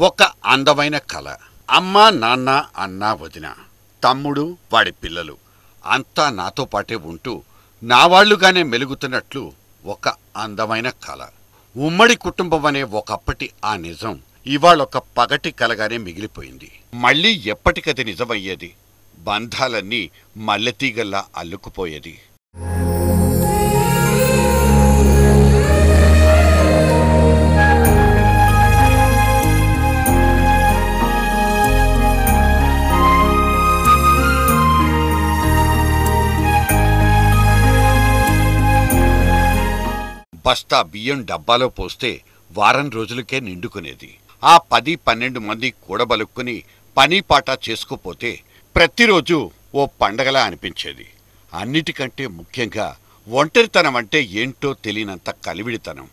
ఒక అందమైన కళ. అమ్మ, నాన్న, అన్న, వదిన, తమ్ముడు, వాడి పిల్లలు అంతా నాతో పాటే ఉంటూ నా వాళ్లుగానే మెలుగుతున్నట్లు ఒక అందమైన కళ. ఉమ్మడి కుటుంబం అనే ఒకప్పటి ఆ నిజం ఇవాళొక పగటి కలగానే మిగిలిపోయింది. మళ్ళీ ఎప్పటికది నిజమయ్యేది. బంధాలన్నీ మల్లెతీగల్లా అల్లుకుపోయేది. బస్తా బియ్యం డబ్బాలో పోస్తే వారం రోజులకే నిండుకునేది. ఆ 10-12 మంది కూడబలుక్కుని పని పాట చేసుకుపోతే ప్రతిరోజు ఓ పండగలా అనిపించేది. అన్నిటికంటే ముఖ్యంగా ఒంటరితనం అంటే ఏంటో తెలియనంత కలివిడితనం.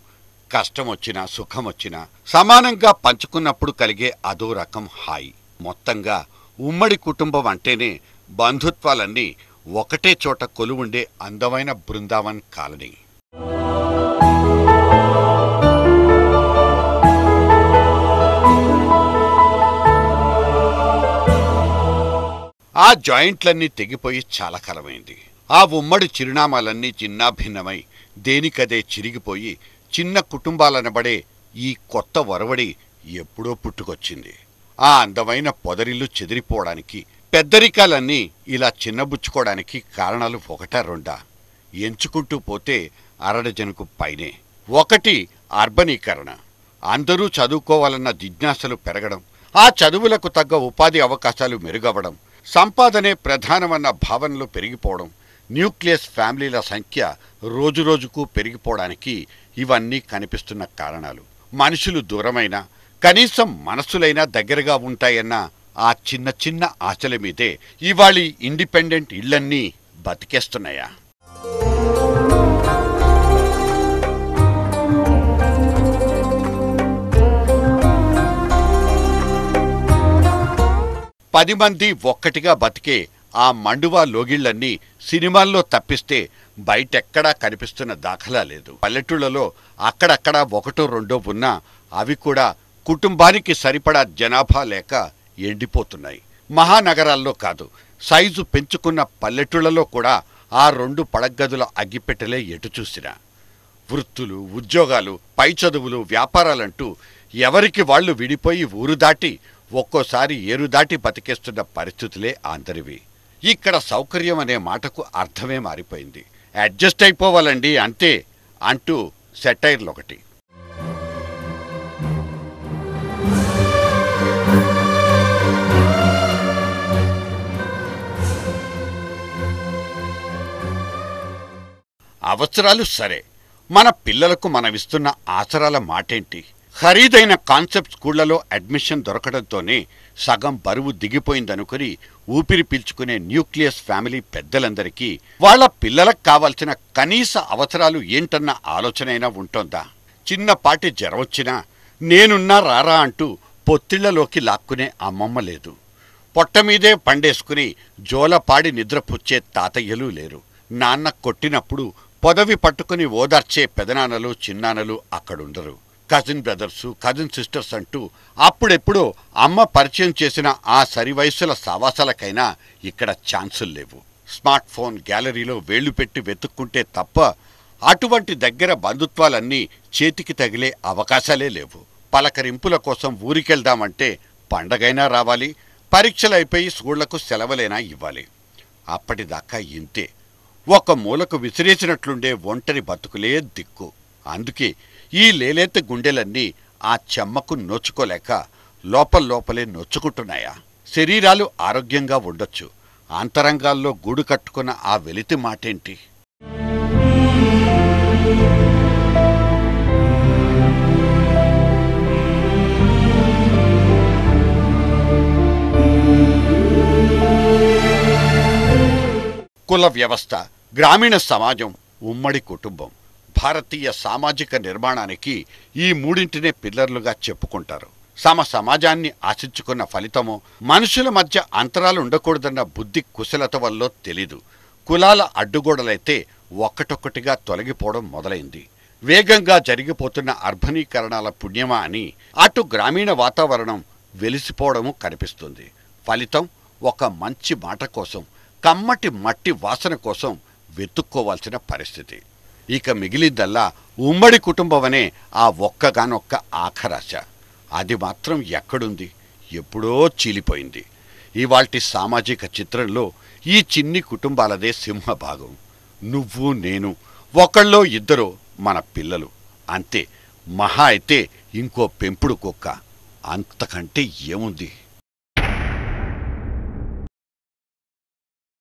కష్టం వచ్చినా సుఖం వచ్చినా సమానంగా పంచుకున్నప్పుడు కలిగే అదో రకం హాయి. మొత్తంగా ఉమ్మడి కుటుంబం అంటేనే బంధుత్వాలన్నీ ఒకటే చోట కొలువుండే అందమైన బృందావన్ కాలనీ. ఆ జాయింట్లన్నీ తెగిపోయి చాలా కాలమైంది. ఆ ఉమ్మడి చిరునామాలన్నీ చిన్నాభిన్నమై దేనికదే చిరిగిపోయి చిన్న కుటుంబాలనబడే ఈ కొత్త వరవడి ఎప్పుడో పుట్టుకొచ్చింది. ఆ అందమైన పొదరిల్లు చెదిరిపోవడానికి, పెద్దరికాలన్నీ ఇలా చిన్నబుచ్చుకోవడానికి కారణాలు ఒకటా రెండా? ఎంచుకుంటూ పోతే అరడజనుకు పైనే. ఒకటి అర్బనీకరణ. అందరూ చదువుకోవాలన్న జిజ్ఞాసలు పెరగడం, ఆ చదువులకు తగ్గ ఉపాధి అవకాశాలు మెరుగవడం, సంపాదనే ప్రధానమన్న భావనలు పెరిగిపోవడం, న్యూక్లియస్ ఫ్యామిలీల సంఖ్య రోజురోజుకు పెరిగిపోవడానికి ఇవన్నీ కనిపిస్తున్న కారణాలు. మనుషులు దూరమైనా కనీసం మనసులైనా దగ్గరగా ఉంటాయన్న ఆ చిన్న చిన్న ఆశల మీదే ఇవాళ ఇండిపెండెంట్ ఇళ్లన్నీ బతికేస్తున్నాయా? పది మంది ఒక్కటిగా బతికే ఆ మండువా లోగిళ్లన్నీ సినిమాల్లో తప్పిస్తే బయటెక్కడా కనిపిస్తున్న దాఖలా లేదు. పల్లెటూళ్లలో అక్కడక్కడా ఒకటో రెండో ఉన్నా అవి కూడా కుటుంబానికి సరిపడా జనాభా లేక ఎండిపోతున్నాయి. మహానగరాల్లో కాదు, సైజు పెంచుకున్న పల్లెటూళ్లలో కూడా ఆ 2 పడగ్గదుల అగ్గిపెట్టెలే ఎటు చూసినా. వృత్తులు, ఉద్యోగాలు, పై చదువులు, వ్యాపారాలంటూ ఎవరికి వాళ్లు విడిపోయి ఊరు దాటి ఒక్కోసారి ఏరు దాటి బతికేస్తున్న పరిస్థితులే అందరివి. ఇక్కడ సౌకర్యం అనే మాటకు అర్థమే మారిపోయింది. అడ్జస్ట్ అయిపోవాలండి అంతే అంటూ సెటైర్లొకటి. అవసరాలు సరే, మన పిల్లలకు మనమిస్తున్న ఆసరాల మాటేంటి? ఖరీదైన కాన్సెప్ట్ స్కూళ్లలో అడ్మిషన్ దొరకడంతోనే సగం బరువు దిగిపోయిందనుకుని ఊపిరి పీల్చుకునే న్యూక్లియస్ ఫ్యామిలీ పెద్దలందరికీ వాళ్ల పిల్లలకు కావాల్సిన కనీస అవసరాలు ఏంటన్న ఆలోచనైనా ఉంటోందా? చిన్నపాటి జ్వరం వచ్చినా నేనున్నా రారా అంటూ పొత్తిళ్లలోకి లాక్కునే అమ్మమ్మ లేదు. పొట్టమీదే పండేసుకుని జోలపాడి నిద్రపుచ్చే తాతయ్యలు లేరు. నాన్న కొట్టినప్పుడు పొదవి పట్టుకుని ఓదార్చే పెదనాన్నలు, చిన్నాన్నలు అక్కడుండరు. కజిన్ బ్రదర్సు, కజిన్ సిస్టర్స్ అంటూ అప్పుడెప్పుడో అమ్మ పరిచయం చేసిన ఆ సరివయసుల సావాసాలకైనా ఇక్కడ ఛాన్సులు లేవు. స్మార్ట్ ఫోన్ గ్యాలరీలో వేళ్లు పెట్టి వెతుక్కుంటే తప్ప అటువంటి దగ్గర బంధుత్వాలన్నీ చేతికి తగిలే అవకాశాలే లేవు. పలకరింపుల కోసం ఊరికెళ్దామంటే పండగైనా రావాలి, పరీక్షలైపోయి స్కూళ్లకు సెలవులైనా ఇవ్వాలి. అప్పటిదాకా ఇంతే. ఒక మూలకు విసిరేసినట్లుండే ఒంటరి బతుకులే దిక్కు. అందుకే ఈ లేలేత గుండెలన్నీ ఆ చెమ్మకు నోచుకోలేక లోపలే నొచ్చుకుంటున్నాయా? శరీరాలు ఆరోగ్యంగా ఉండొచ్చు, అంతరంగాల్లో గూడు కట్టుకున్న ఆ వెలితి మాటేంటి? కుల వ్యవస్థ, గ్రామీణ సమాజం, ఉమ్మడి కుటుంబం భారతీయ సామాజిక నిర్మాణానికి ఈ మూడింటినే పిల్లర్లుగా చెప్పుకుంటారు. సమాజాన్ని ఆశించుకున్న ఫలితమో మనుషుల మధ్య అంతరాలు ఉండకూడదన్న బుద్ధి కుశలత వల్ల తెలీదు. కులాల అడ్డుగోడలైతే ఒక్కటొక్కటిగా తొలగిపోవడం మొదలైంది. వేగంగా జరిగిపోతున్న అర్బనీకరణాల పుణ్యమా అని అటు గ్రామీణ వాతావరణం వెలిసిపోవడము కనిపిస్తుంది. ఫలితం ఒక మంచి మాట కోసం, కమ్మటి మట్టి వాసన కోసం వెతుక్కోవాల్సిన పరిస్థితి. ఇక మిగిలిందల్లా ఉమ్మడి కుటుంబమనే ఆ ఒక్కగానొక్క ఆఖరాశ. అది మాత్రం ఎక్కడుంది? ఎప్పుడో చీలిపోయింది. ఇవాల్టి సామాజిక చిత్రంలో ఈ చిన్ని కుటుంబాలదే సింహభాగం. నువ్వు నేను, ఒకళ్ళో ఇద్దరో మన పిల్లలు, అంతే. మహా అయితే ఇంకో పెంపుడు కుక్క, అంతకంటే ఏముంది?